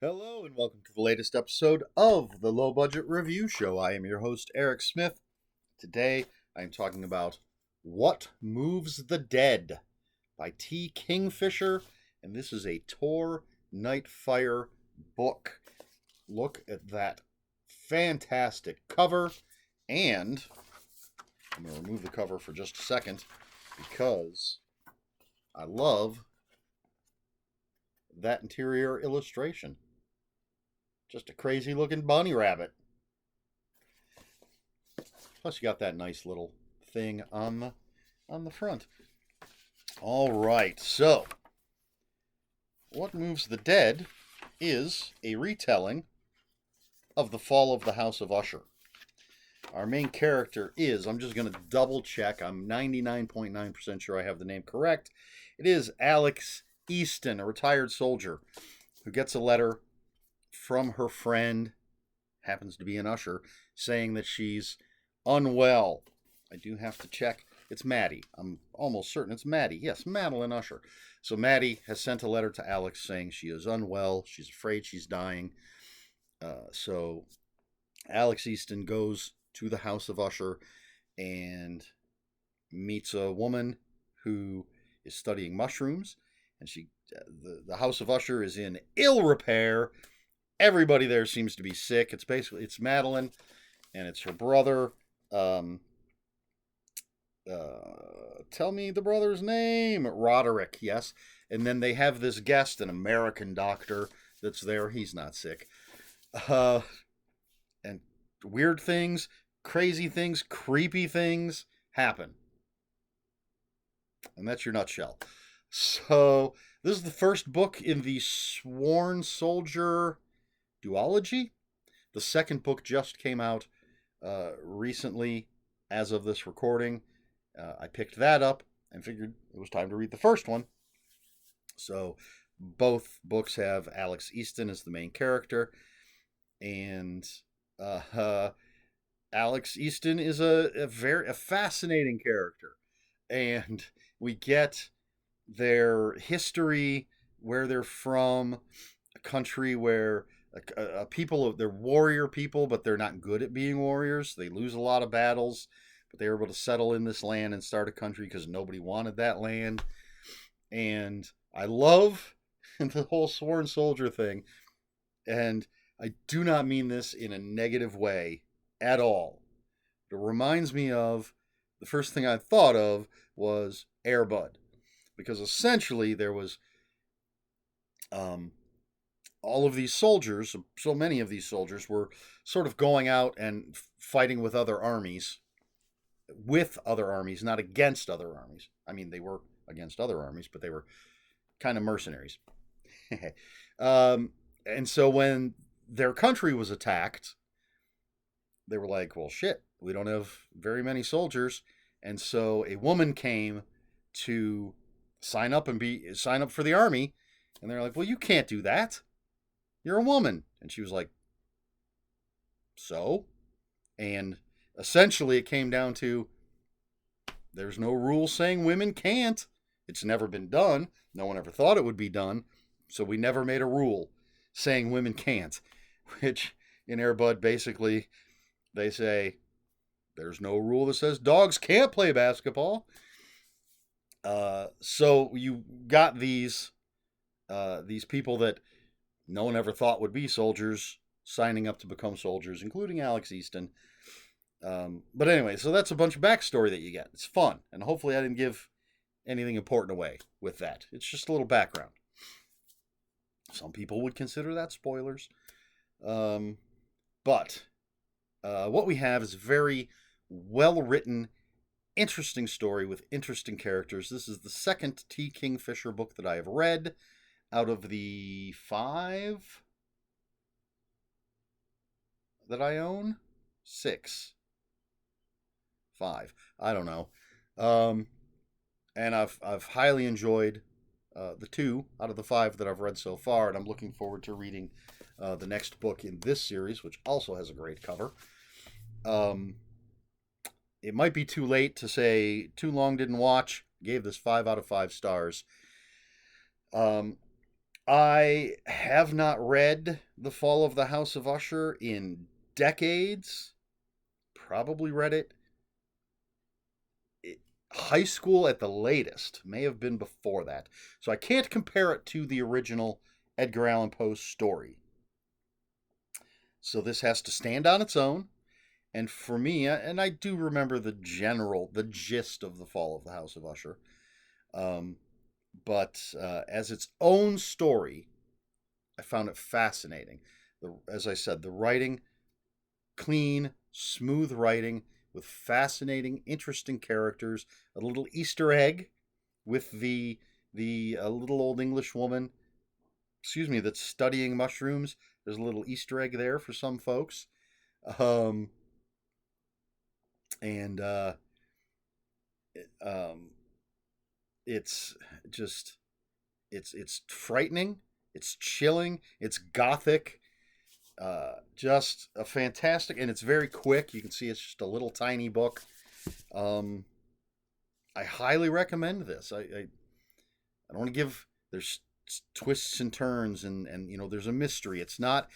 Hello and welcome to the latest episode of the Low Budget Review Show. I am your host, Eric Smith. Today I am talking about What Moves the Dead by T. Kingfisher, and this is a Tor Nightfire book. Look at that fantastic cover, and I'm going to remove the cover for just a second because I love that interior illustration. Just a crazy looking bunny rabbit. Plus you got that nice little thing on the front. All right, so What Moves the Dead is a retelling of the fall of the House of Usher. Our main character is, I'm just going to double check, I'm 99.9% sure I have the name correct. It is Alex Easton, a retired soldier, who gets a letter from her friend, happens to be an usher, saying that she's unwell. I do have to check. It's Maddie. I'm almost certain it's Maddie. Yes, Madeline Usher. So Maddie has sent a letter to Alex saying she is unwell. She's afraid she's dying. So Alex Easton goes to the House of Usher and meets a woman who is studying mushrooms. And the House of Usher is in ill repair. Everybody there seems to be sick. It's Madeline, and it's her brother. Tell me the brother's name. Roderick, yes. And then they have this guest, an American doctor that's there. He's not sick. And weird things, crazy things, creepy things happen. And that's your nutshell. So this is the first book in the Sworn Soldier duology. The second book just came out recently as of this recording. I picked that up and figured it was time to read the first one. So both books have Alex Easton as the main character, and Alex Easton is a very fascinating character, and we get their history, where they're from, a country where they're warrior people, but they're not good at being warriors. They lose a lot of battles, but they were able to settle in this land and start a country because nobody wanted that land. And I love the whole sworn soldier thing, and I do not mean this in a negative way at all. It reminds me of the first thing I thought of was Air Bud, because essentially there was all of these soldiers, so many of these soldiers were sort of going out and fighting with other armies, not against other armies. I mean, they were against other armies, but they were kind of mercenaries. And so when their country was attacked, they were like, well, shit, we don't have very many soldiers. And so a woman came to sign up for the army, and they're like, well, you can't do that. You're a woman. And she was like, so? And essentially it came down to, there's no rule saying women can't. It's never been done. No one ever thought it would be done. So we never made a rule saying women can't, which in Air Bud basically they say there's no rule that says dogs can't play basketball. So you got these people that no one ever thought would be soldiers signing up to become soldiers, including Alex Easton. But anyway, so that's a bunch of backstory that you get. It's fun, and hopefully I didn't give anything important away with that. It's just a little background. Some people would consider that spoilers. But what we have is a very well-written, interesting story with interesting characters. This is the second T. Kingfisher book that I have read out of the 5 that I own. 6. 5. I don't know. And I've highly enjoyed the 2 out of the 5 that I've read so far, and I'm looking forward to reading the next book in this series, which also has a great cover. It might be too late to say too long didn't watch. Gave this 5 out of 5 stars. I have not read The Fall of the House of Usher in decades. Probably read it high school at the latest. May have been before that. So I can't compare it to the original Edgar Allan Poe story. So this has to stand on its own. And for me, and I do remember the gist of The Fall of the House of Usher. Um, but as its own story, I found it fascinating. As I said, the writing, clean, smooth writing with fascinating, interesting characters. A little Easter egg with the little old English woman, excuse me, that's studying mushrooms. There's a little Easter egg there for some folks, um, and um, it's just it's frightening, it's chilling, it's gothic. Just a fantastic, and it's very quick. You can see it's just a little tiny book. Um, I highly recommend this. I don't want to give. There's twists and turns, and there's a mystery. It's not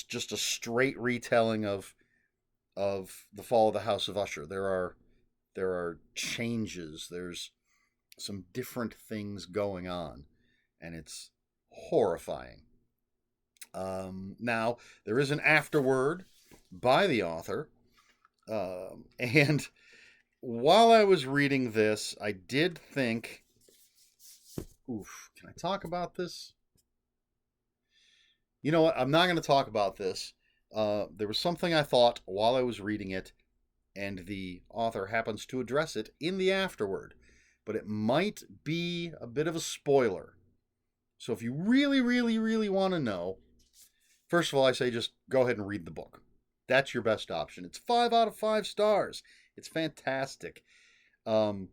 just a straight retelling of the fall of the House of Usher. There are changes. There's some different things going on, and it's horrifying. Now there is an afterword by the author, and while I was reading this, I did think, oof, can I talk about this? You know what? I'm not going to talk about this. There was something I thought while I was reading it, and the author happens to address it in the afterword, but it might be a bit of a spoiler. So if you really, really, really want to know, first of all, I say just go ahead and read the book. That's your best option. It's 5 out of 5 stars. It's fantastic. But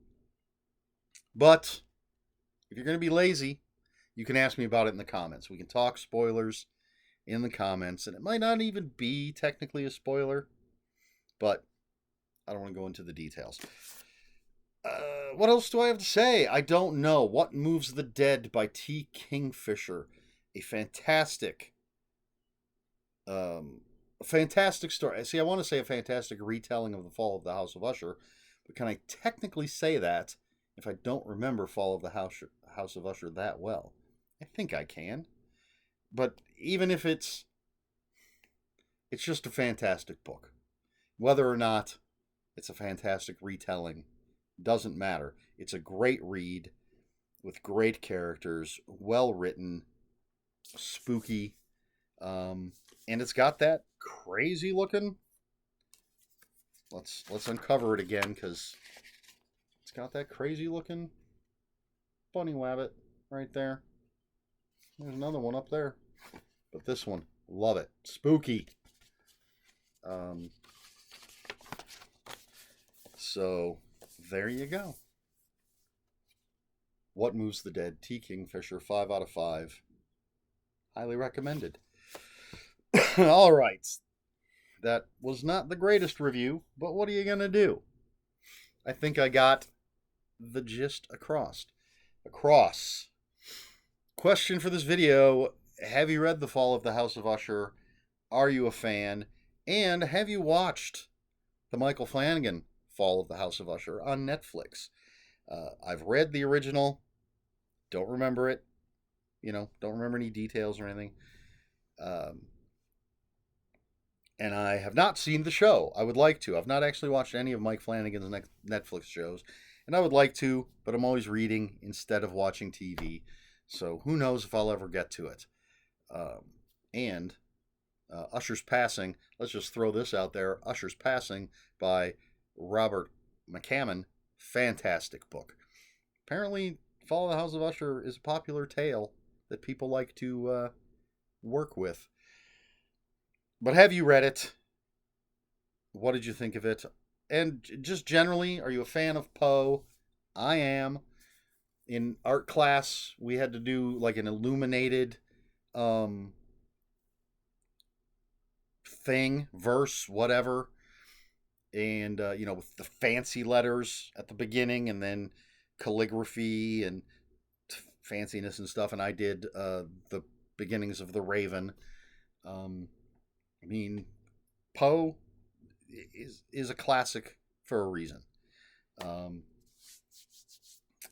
if you're going to be lazy, you can ask me about it in the comments. We can talk spoilers in the comments, and it might not even be technically a spoiler, but I don't want to go into the details. What else do I have to say? I don't know. What Moves the Dead by T. Kingfisher. A fantastic story. See, I want to say a fantastic retelling of the fall of the House of Usher, but can I technically say that if I don't remember Fall of the House of Usher that well? I think I can. But even if it's just a fantastic book. Whether or not it's a fantastic retelling doesn't matter. It's a great read with great characters, well written, spooky, and it's got that crazy looking. Let's uncover it again because it's got that crazy looking bunny wabbit right there. There's another one up there, but this one, love it, spooky. So there you go. What Moves the Dead, T. Kingfisher, 5 out of 5. Highly recommended. All right. That was not the greatest review, but what are you going to do? I think I got the gist across. Question for this video: have you read The Fall of the House of Usher? Are you a fan? And have you watched the Michael Flanagan Fall of the House of Usher on Netflix? I've read the original. Don't remember it. Don't remember any details or anything. And I have not seen the show. I would like to. I've not actually watched any of Mike Flanagan's Netflix shows, and I would like to, but I'm always reading instead of watching TV. So who knows if I'll ever get to it. And Usher's Passing, let's just throw this out there. Usher's Passing by Robert McCammon, fantastic book. Apparently, Fall of the House of Usher is a popular tale that people like to work with. But have you read it? What did you think of it? And just generally, are you a fan of Poe? I am. In art class, we had to do like an illuminated thing, verse, whatever. And, with the fancy letters at the beginning and then calligraphy and fanciness and stuff, and I did the beginnings of the Raven. I mean, Poe is a classic for a reason. Um,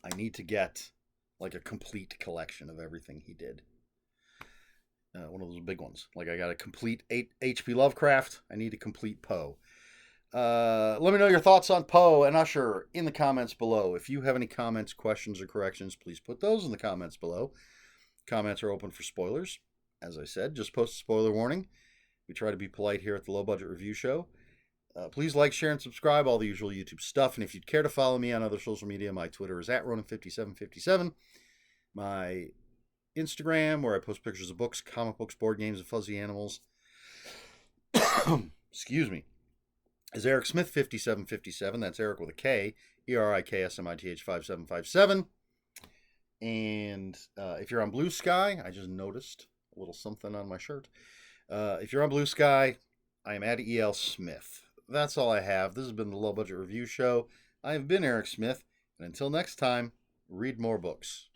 I need to get like a complete collection of everything he did. One of those big ones. Like I got a complete H.P. Lovecraft. I need a complete Poe. Let me know your thoughts on Poe and Usher in the comments below. If you have any comments, questions, or corrections, please put those in the comments below. Comments are open for spoilers. As I said, just post a spoiler warning. We try to be polite here at the Low Budget Review Show. Please like, share, and subscribe, all the usual YouTube stuff. And if you'd care to follow me on other social media, my Twitter is @Ronan5757. My Instagram, where I post pictures of books, comic books, board games, and fuzzy animals. Excuse me. Is Eric Smith 5757. That's Eric with a K. ERIKSMITH 5757. And if you're on Blue Sky, I just noticed a little something on my shirt. If you're on Blue Sky, I am @EL Smith. That's all I have. This has been the Low Budget Review Show. I have been Eric Smith, and until next time, read more books.